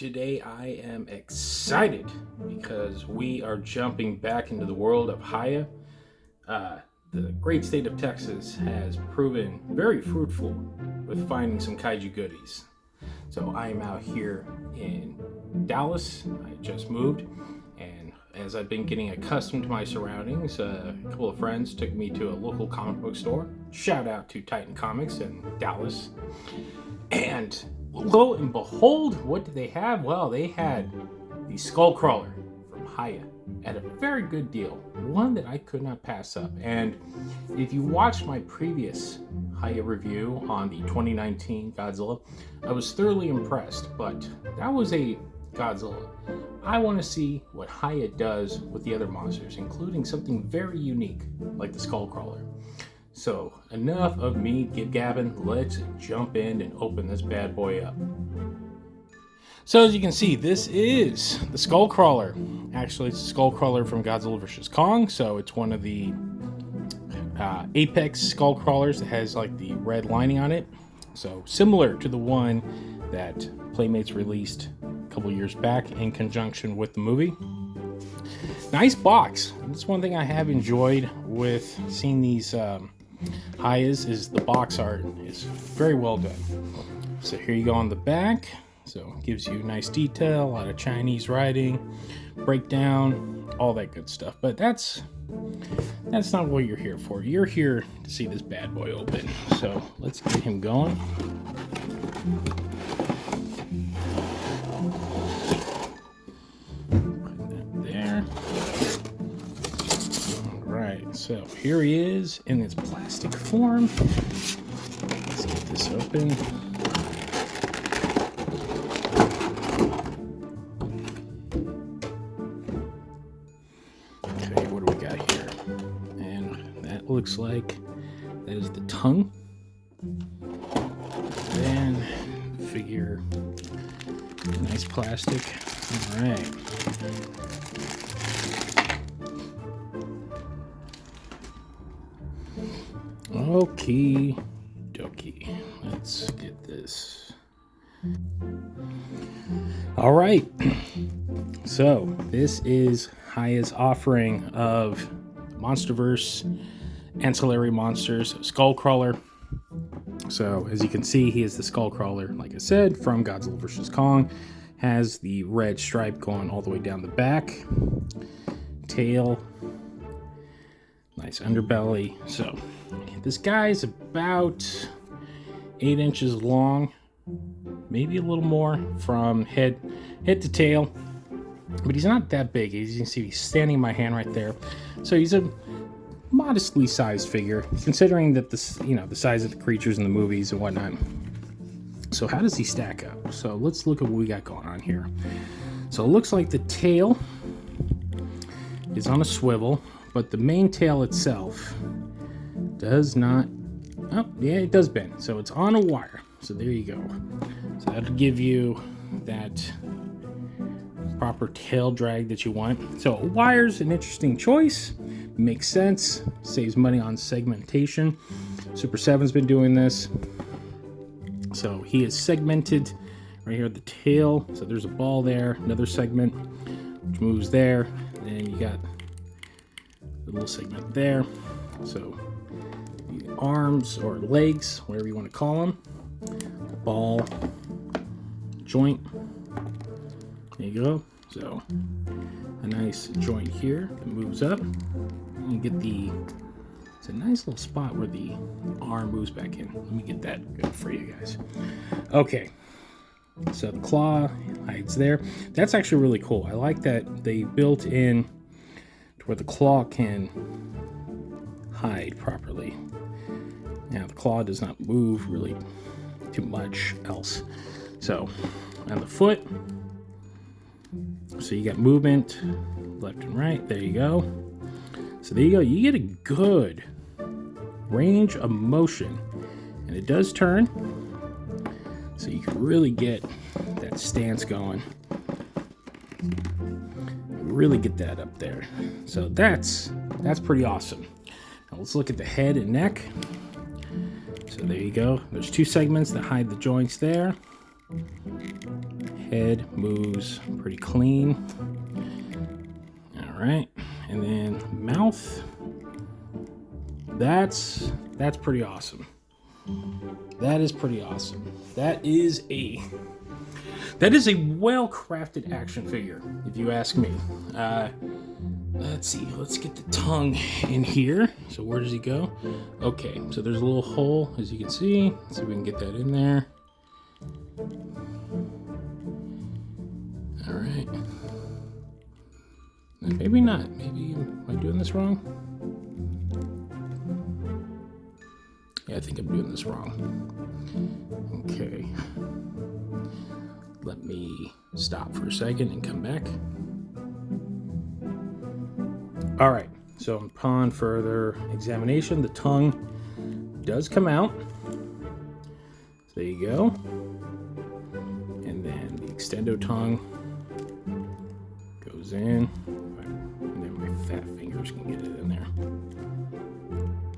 Today I am excited because we are jumping back into the world of Hiya. The great state of Texas has proven very fruitful with finding some kaiju goodies. So I am out here in Dallas. I just moved, and as I've been getting accustomed to my surroundings, a couple of friends took me to a local comic book store. Shout out to Titan Comics in Dallas. And lo and behold, what did they have? Well, they had the Skullcrawler from Hiya at a very good deal, one that I could not pass up. And if you watched my previous Hiya review on the 2019 Godzilla, I was thoroughly impressed, but that was a Godzilla. I want to see what Hiya does with the other monsters, including something very unique like the Skullcrawler. So enough of me gabbing, let's jump in and open this bad boy up. So as you can see, this is the Skullcrawler. Actually, it's the Skullcrawler from Godzilla vs. Kong, so it's one of the Apex Skullcrawlers that has like the red lining on it. So similar to the one that Playmates released a couple years back in conjunction with the movie. Nice box. That's one thing I have enjoyed with seeing these Hiyas is the box art is very well done. So here you go on the back. So it gives you nice detail, a lot of Chinese writing, breakdown, all that good stuff. But that's not what you're here for. You're here to see this bad boy open. So let's get him going. Put that there. Alright, so here he is in its plastic form. Let's get this open. Okay, what do we got here? And that looks like that is the tongue. Then figure, nice plastic. Alright. Okie dokie. Let's get this. All right. So this is Hiya's offering of monsterverse ancillary monsters, Skullcrawler. So as you can see, he is the Skullcrawler, like I said, from Godzilla vs. Kong. Has the red stripe going all the way down the back. Tail. Nice underbelly. So this guy's about 8 inches long, maybe a little more from head to tail, but he's not that big. As you can see, he's standing in my hand right there. So he's a modestly sized figure, considering that this, the size of the creatures in the movies and whatnot. So how does he stack up? So let's look at what we got going on here. So it looks like the tail is on a swivel, but the main tail itself does not. Oh, yeah, it does bend. So it's on a wire. So there you go. So that'll give you that proper tail drag that you want. So a wire's an interesting choice. Makes sense. Saves money on segmentation. Super 7's been doing this. So he is segmented right here at the tail. So there's a ball there, another segment which moves there. And you got a little segment there. So the arms or legs, whatever you want to call them, ball, joint. There you go. So a nice joint here that moves up. You get it's a nice little spot where the arm moves back in. Let me get that good for you guys. Okay. So the claw hides there. That's actually really cool. I like that they built in to where the claw can hide properly. Now the claw does not move really too much else. So on the foot, so you got movement left and right. There you go. So there you go. You get a good range of motion, and it does turn, so you can really get that stance going. Really get that up there. So that's pretty awesome. Now let's look at the head and neck. So there you go. There's two segments that hide the joints there. Head moves pretty clean. All right, and then mouth. That's pretty awesome. That is pretty awesome. That is a well-crafted action figure, if you ask me. Let's see. Let's get the tongue in here. So where does he go? Okay, so there's a little hole, as you can see. Let's see if we can get that in there. All right. Maybe not. Maybe, am I doing this wrong? Yeah, I think I'm doing this wrong. Okay. Let me stop for a second and come back. All right, so upon further examination, the tongue does come out. So there you go. And then the extendo tongue goes in. And then my fat fingers can get it in there.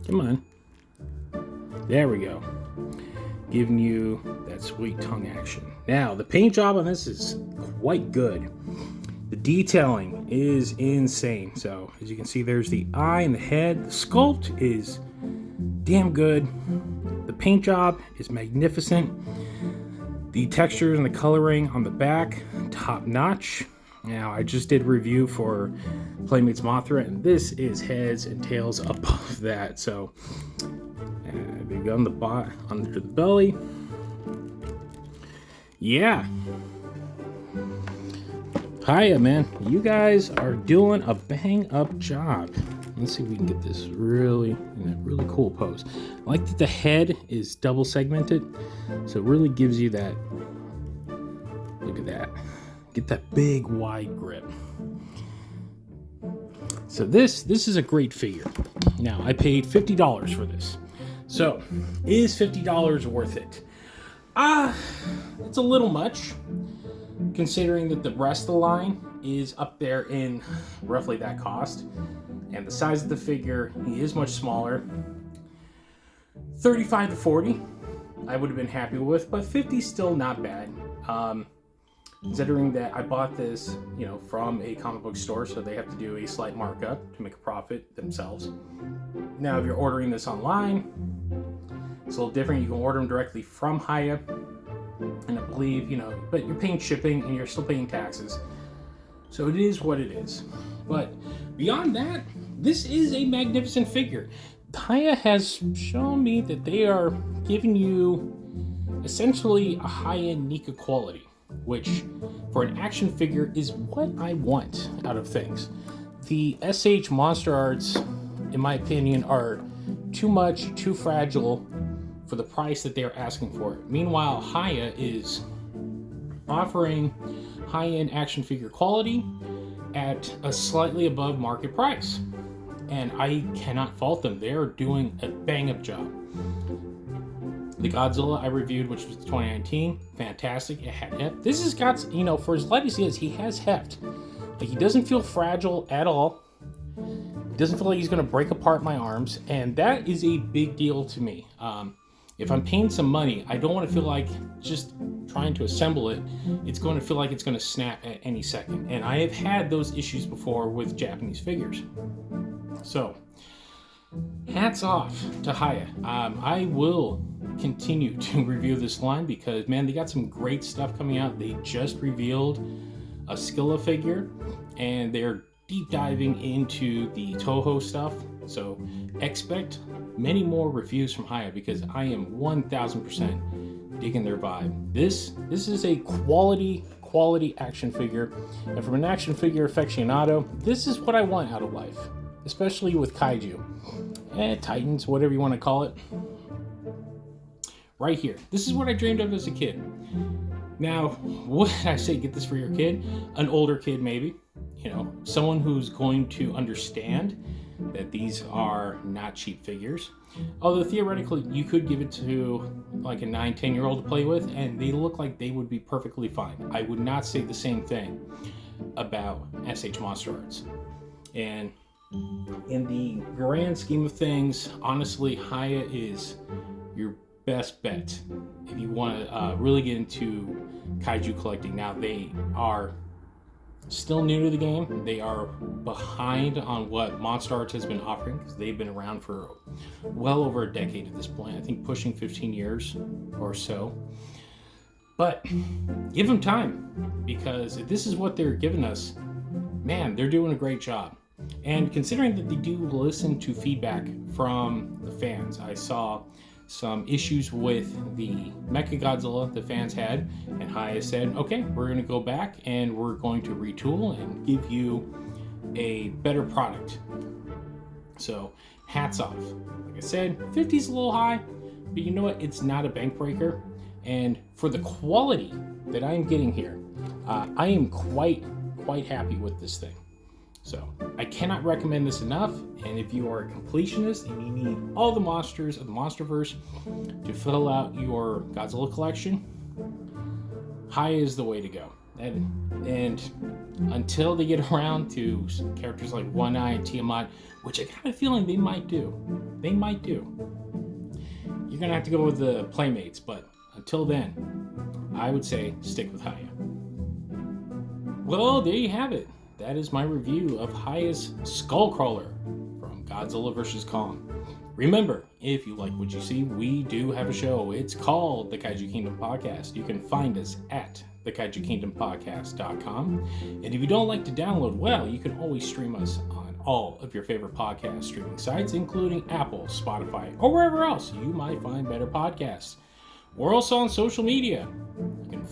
Come on. There we go. Giving you that sweet tongue action. Now, the paint job on this is quite good. The detailing is insane. So, as you can see, there's the eye and the head. The sculpt is damn good. The paint job is magnificent. The textures and the coloring on the back, top notch. Now, I just did a review for Playmates Mothra, and this is heads and tails above that. So, there you go on the bot under the belly. Yeah. Hiya, man. You guys are doing a bang-up job. Let's see if we can get this really in a really cool pose. I like that the head is double segmented, so it really gives you that. Look at that. Get that big wide grip. So this is a great figure. Now, I paid $50 for this. So, is $50 worth it? It's a little much, considering that the rest of the line is up there in roughly that cost. And the size of the figure, he is much smaller. 35 to 40, I would have been happy with, but 50 is still not bad. Considering that I bought this, from a comic book store, so they have to do a slight markup to make a profit themselves. Now, if you're ordering this online, it's a little different. You can order them directly from Hiya, and I believe, but you're paying shipping and you're still paying taxes. So it is what it is. But beyond that, this is a magnificent figure. Hiya has shown me that they are giving you essentially a high-end NECA quality, which for an action figure is what I want out of things. The SH Monster Arts, in my opinion, are too much, too fragile for the price that they are asking for. Meanwhile, Hiya is offering high-end action figure quality at a slightly above market price. And I cannot fault them. They are doing a bang-up job. The Godzilla I reviewed, which was 2019, fantastic. It had heft. This has got, for as light as he is, he has heft. Like, he doesn't feel fragile at all. He doesn't feel like he's going to break apart my arms, and that is a big deal to me. If I'm paying some money, I don't want to feel like just trying to assemble it. It's going to feel like it's going to snap at any second, and I have had those issues before with Japanese figures. So, hats off to Hiya. I will continue to review this line because, man, they got some great stuff coming out. They just revealed a Skilla figure, and they're deep diving into the Toho stuff. So expect many more reviews from Hiya because I am 1000% digging their vibe. This is a quality action figure, and from an action figure aficionado, this is what I want out of life, especially with kaiju and titans, whatever you want to call it. Right here, this is what I dreamed of as a kid. Now, what did I say? Get this for your kid? An older kid, maybe. Someone who's going to understand that these are not cheap figures. Although theoretically, you could give it to like a 9-10-year-old to play with, and they look like they would be perfectly fine. I would not say the same thing about SH Monster Arts. And in the grand scheme of things, honestly, Hiya is your best bet if you want to really get into kaiju collecting. Now, they are still new to the game. They are behind on what Monster Arts has been offering because they've been around for well over a decade at this point. I think pushing 15 years or so. But give them time, because if this is what they're giving us, man, they're doing a great job. And considering that they do listen to feedback from the fans, I saw some issues with the Mechagodzilla the fans had, and Hiya said, okay, we're going to go back and we're going to retool and give you a better product. So hats off. Like I said, 50's a little high, but you know what? It's not a bank breaker. And for the quality that I'm getting here, I am quite happy with this thing. So I cannot recommend this enough. And if you are a completionist and you need all the monsters of the Monsterverse to fill out your Godzilla collection, Hiya is the way to go. And until they get around to characters like One Eye and Tiamat, which I got a feeling they might do. You're gonna have to go with the Playmates, but until then, I would say stick with Hiya. Well, there you have it. That is my review of Hiya's Skullcrawler from Godzilla vs. Kong. Remember, if you like what you see, we do have a show. It's called the Kaiju Kingdom Podcast. You can find us at thekaijukingdompodcast.com. And if you don't like to download, well, you can always stream us on all of your favorite podcast streaming sites, including Apple, Spotify, or wherever else you might find better podcasts. We're also on social media. You can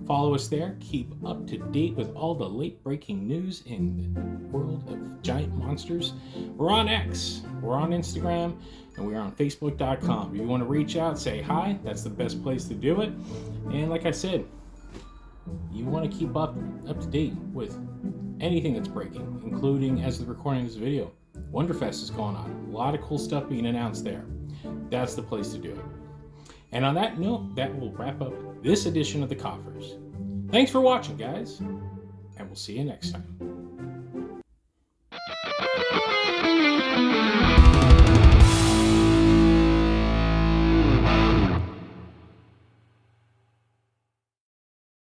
follow us there. Keep up to date with all the late breaking news in the world of giant monsters. We're on X, we're on Instagram, and we're on Facebook.com. If you want to reach out, say hi, that's the best place to do it. And like I said, you want to keep up to date with anything that's breaking, including, as of the recording of this video, Wonderfest is going on. A lot of cool stuff being announced there. That's the place to do it. And on that note, that will wrap up this edition of the Koffers. Thanks for watching, guys, and we'll see you next time.